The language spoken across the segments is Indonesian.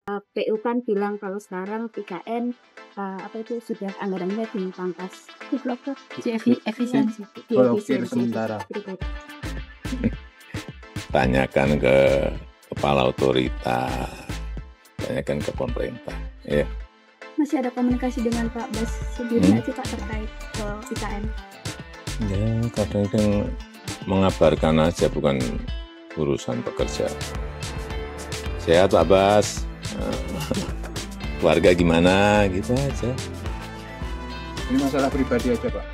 PU kan bilang kalau sekarang IKN sudah anggarannya dipangkas. Efisiensi. Blokir sementara. Tanyakan ke kepala otoritas, tanyakan ke pemerintah. Ya. Masih ada komunikasi dengan Pak Bas sendiri nggak sih Pak terkait ke IKN? Ya, kadang-kadang mengabarkan aja, bukan urusan pekerja. Sehat Pak Bas, keluarga gimana, gitu aja. Ini masalah pribadi aja Pak.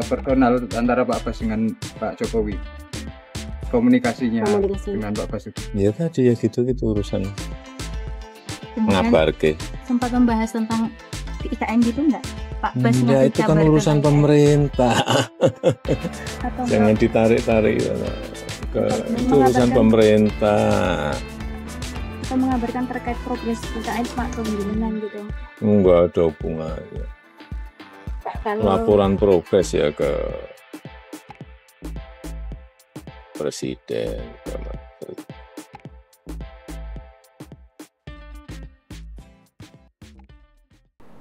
Personal antara Pak Bas dengan Pak Jokowi. Komunikasinya dengan Pak Bas itu. Ya tadi ya gitu urusan ngabarke. Sempat membahas tentang IKN gitu nggak Pak Bas? Ya itu kan urusan pemerintah. Jangan ditarik-tarik. Itu urusan pemerintah. Kita mengabarkan terkait progres IKN Pak Pembangunan gitu. Enggak ada hubungannya. Laporan progres ya ke Presiden.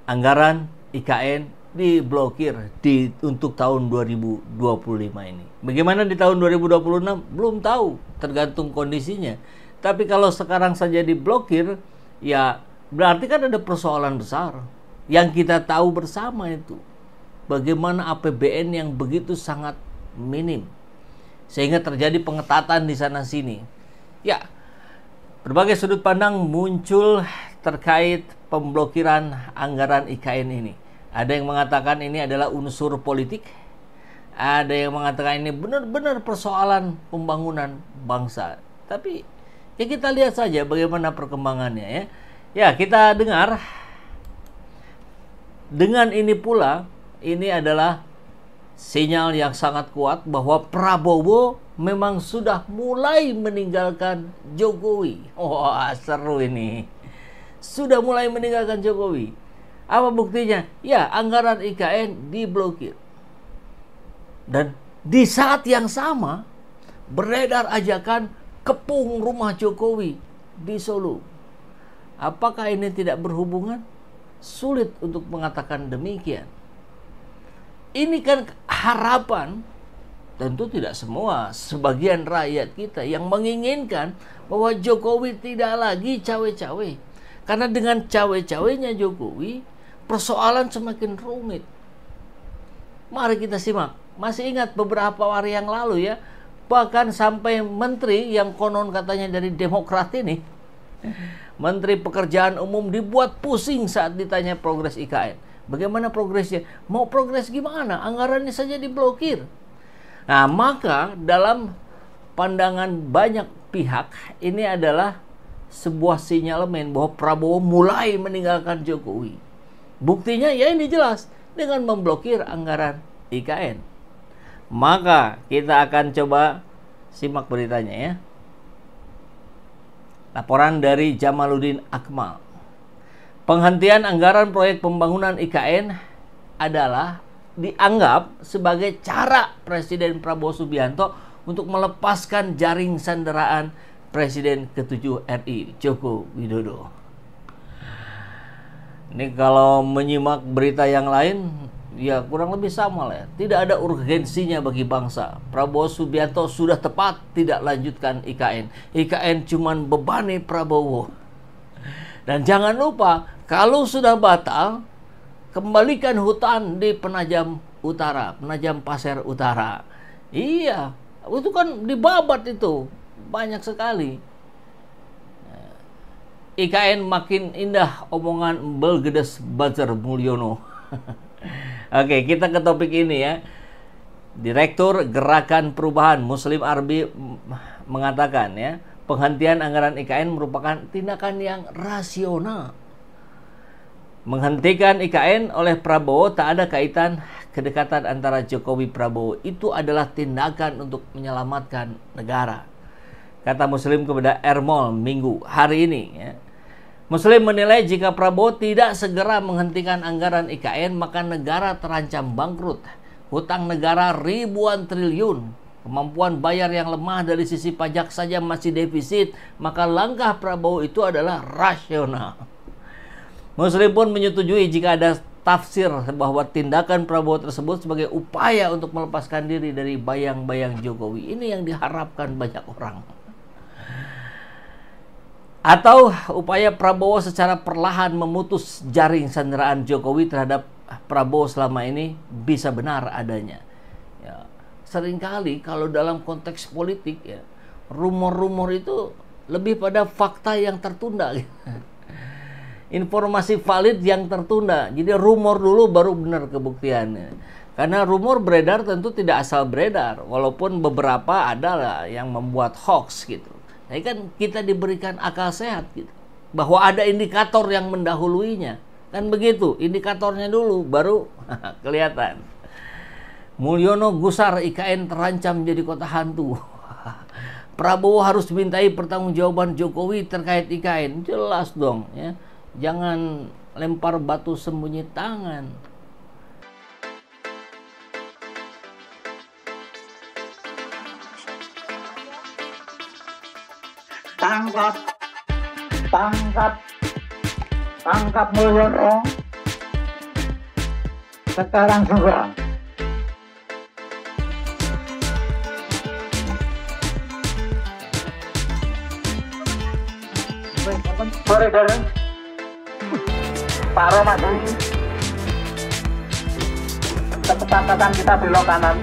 Anggaran IKN diblokir untuk tahun 2025 ini. Bagaimana di tahun 2026? Belum tahu, tergantung kondisinya. Tapi kalau sekarang saja diblokir, ya berarti kan ada persoalan besar yang kita tahu bersama itu. Bagaimana APBN yang begitu sangat minim, sehingga terjadi pengetatan di sana-sini. Ya, berbagai sudut pandang muncul terkait pemblokiran anggaran IKN ini. Ada yang mengatakan ini adalah unsur politik. Ada yang mengatakan ini benar-benar persoalan pembangunan bangsa. Tapi ya kita lihat saja bagaimana perkembangannya ya. Ya, kita dengar. Dengan ini pula, ini adalah sinyal yang sangat kuat bahwa Prabowo memang sudah mulai meninggalkan Jokowi. Wah, seru ini. Sudah mulai meninggalkan Jokowi. Apa buktinya? Ya, anggaran IKN diblokir. Dan di saat yang sama beredar ajakan kepung rumah Jokowi di Solo. Apakah ini tidak berhubungan? Sulit untuk mengatakan demikian. Ini kan harapan, tentu tidak semua, sebagian rakyat kita yang menginginkan bahwa Jokowi tidak lagi cawe-cawe. Karena dengan cawe-cawenya Jokowi, persoalan semakin rumit. Mari kita simak. Masih ingat beberapa hari yang lalu ya, bahkan sampai menteri yang konon katanya dari Demokrat ini, Menteri Pekerjaan Umum dibuat pusing saat ditanya progres IKN. Bagaimana progresnya? Mau progres gimana? Anggarannya saja diblokir. Nah, maka dalam pandangan banyak pihak, ini adalah sebuah sinyalemen bahwa Prabowo mulai meninggalkan Jokowi. Buktinya ya ini jelas dengan memblokir anggaran IKN. Maka kita akan coba simak beritanya ya. Laporan dari Jamaluddin Akmal. Penghentian anggaran proyek pembangunan IKN adalah dianggap sebagai cara Presiden Prabowo Subianto untuk melepaskan jaring sanderaan Presiden ke-7 RI Joko Widodo. Ini kalau menyimak berita yang lain, ya kurang lebih sama lah ya. Tidak ada urgensinya bagi bangsa. Prabowo Subianto sudah tepat tidak lanjutkan IKN. IKN cuman bebani Prabowo. Dan jangan lupa, kalau sudah batal, kembalikan hutan di Penajam Utara, Penajam Pasir Utara. Iya, itu kan dibabat itu. Banyak sekali. IKN makin indah omongan Belgedes Bazar Mulyono. Oke, kita ke topik ini ya. Direktur Gerakan Perubahan Muslim Arbi mengatakan ya, penghentian anggaran IKN merupakan tindakan yang rasional. Menghentikan IKN oleh Prabowo tak ada kaitan kedekatan antara Jokowi Prabowo. Itu adalah tindakan untuk menyelamatkan negara. Kata Muslim kepada Ermol Minggu hari ini ya. Muslim menilai jika Prabowo tidak segera menghentikan anggaran IKN, maka negara terancam bangkrut. Hutang negara ribuan triliun kemampuan bayar yang lemah dari sisi pajak saja masih defisit, maka langkah Prabowo itu adalah rasional. Muslim pun menyetujui jika ada tafsir bahwa tindakan Prabowo tersebut sebagai upaya untuk melepaskan diri dari bayang-bayang Jokowi. Ini yang diharapkan banyak orang. Atau upaya Prabowo secara perlahan memutus jaring sanderaan Jokowi terhadap Prabowo selama ini bisa benar adanya. Ya, seringkali kalau dalam konteks politik ya, rumor-rumor itu lebih pada fakta yang tertunda. Informasi valid yang tertunda. Jadi rumor dulu baru benar kebuktiannya. Karena rumor beredar tentu tidak asal beredar, walaupun beberapa adalah yang membuat hoax gitu. Jadi kan kita diberikan akal sehat gitu, bahwa ada indikator yang mendahuluinya. Kan begitu, indikatornya dulu baru kelihatan. Mulyono gusar, IKN terancam jadi kota hantu. Prabowo harus dimintai pertanggungjawaban Jokowi terkait IKN. Jelas dong ya. Jangan lempar batu sembunyi tangan. Tangkap Mulyono sekarang juga. Sore dari Pak Romadi, kesepakatan kita belok kanan.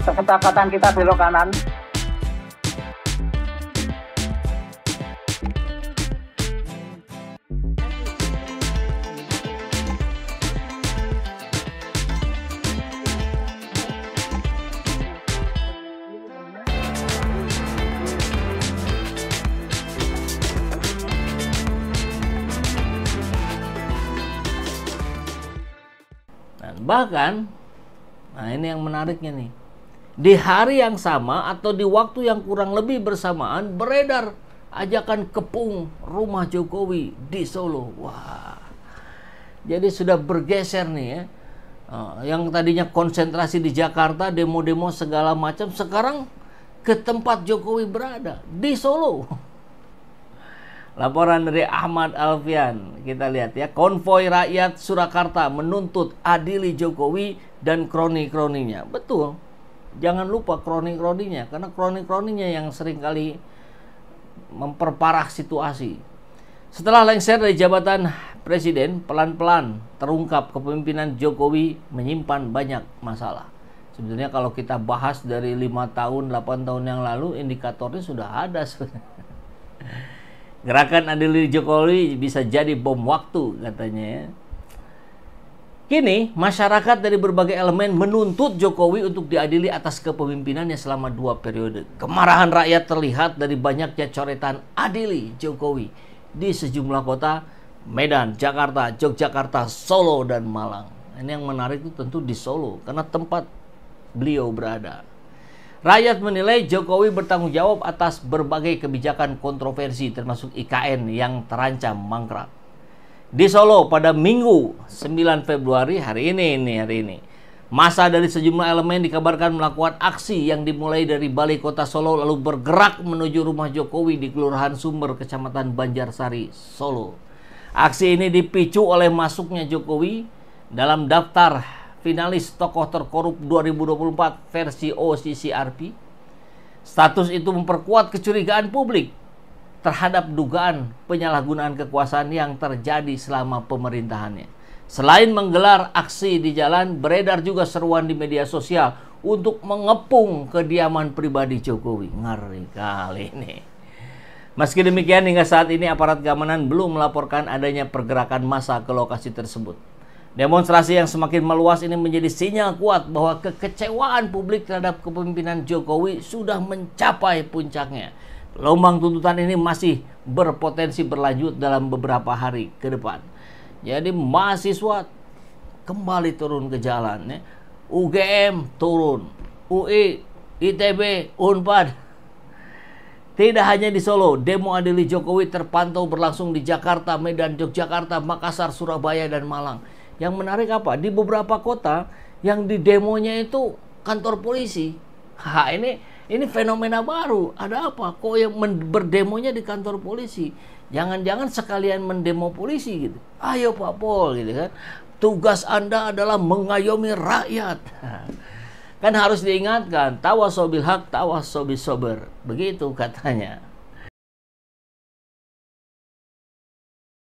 Kesepakatan kita belok kanan. Bahkan, nah ini yang menariknya nih, di hari yang sama atau di waktu yang kurang lebih bersamaan beredar ajakan kepung rumah Jokowi di Solo. Wah, jadi sudah bergeser nih ya. Yang tadinya konsentrasi di Jakarta, demo-demo segala macam, sekarang ke tempat Jokowi berada, di Solo. Laporan dari Ahmad Alfian, kita lihat ya. Konvoi rakyat Surakarta menuntut adili Jokowi dan kroni-kroninya. Betul, jangan lupa kroni-kroninya, karena kroni-kroninya yang seringkali memperparah situasi. Setelah lengser dari jabatan presiden, pelan-pelan terungkap kepemimpinan Jokowi menyimpan banyak masalah. Sebenarnya kalau kita bahas dari 5 tahun, 8 tahun yang lalu, indikatornya sudah ada sebenarnya. Gerakan adili Jokowi bisa jadi bom waktu katanya ya. Kini masyarakat dari berbagai elemen menuntut Jokowi untuk diadili atas kepemimpinannya selama 2 periode. Kemarahan rakyat terlihat dari banyaknya coretan adili Jokowi di sejumlah kota: Medan, Jakarta, Yogyakarta, Solo, dan Malang. Ini yang menarik itu tentu di Solo karena tempat beliau berada. Rakyat menilai Jokowi bertanggung jawab atas berbagai kebijakan kontroversi termasuk IKN yang terancam mangkrak. Di Solo pada Minggu 9 Februari hari ini, massa dari sejumlah elemen dikabarkan melakukan aksi yang dimulai dari balai kota Solo lalu bergerak menuju rumah Jokowi di Kelurahan Sumber, Kecamatan Banjarsari, Solo. Aksi ini dipicu oleh masuknya Jokowi dalam daftar finalis tokoh terkorup 2024 versi OCCRP. Status itu memperkuat kecurigaan publik terhadap dugaan penyalahgunaan kekuasaan yang terjadi selama pemerintahannya. Selain menggelar aksi di jalan, beredar juga seruan di media sosial untuk mengepung kediaman pribadi Jokowi. Ngeri kali ini. Meski demikian, hingga saat ini aparat keamanan belum melaporkan adanya pergerakan massa ke lokasi tersebut. Demonstrasi yang semakin meluas ini menjadi sinyal kuat bahwa kekecewaan publik terhadap kepemimpinan Jokowi sudah mencapai puncaknya. Gelombang tuntutan ini masih berpotensi berlanjut dalam beberapa hari ke depan. Jadi mahasiswa kembali turun ke jalan ya. UGM turun, UI, ITB, Unpad. Tidak hanya di Solo, demo adili Jokowi terpantau berlangsung di Jakarta, Medan, Yogyakarta, Makassar, Surabaya, dan Malang. Yang menarik apa? Di beberapa kota yang di demonya itu kantor polisi. Ini fenomena baru. Ada apa? Kok yang berdemonya di kantor polisi? Jangan-jangan sekalian mendemo polisi gitu. Ayo Pak Pol gitu kan. Tugas Anda adalah mengayomi rakyat. Kan harus diingatkan, tawasobil haq, tawasobil sober. Begitu katanya.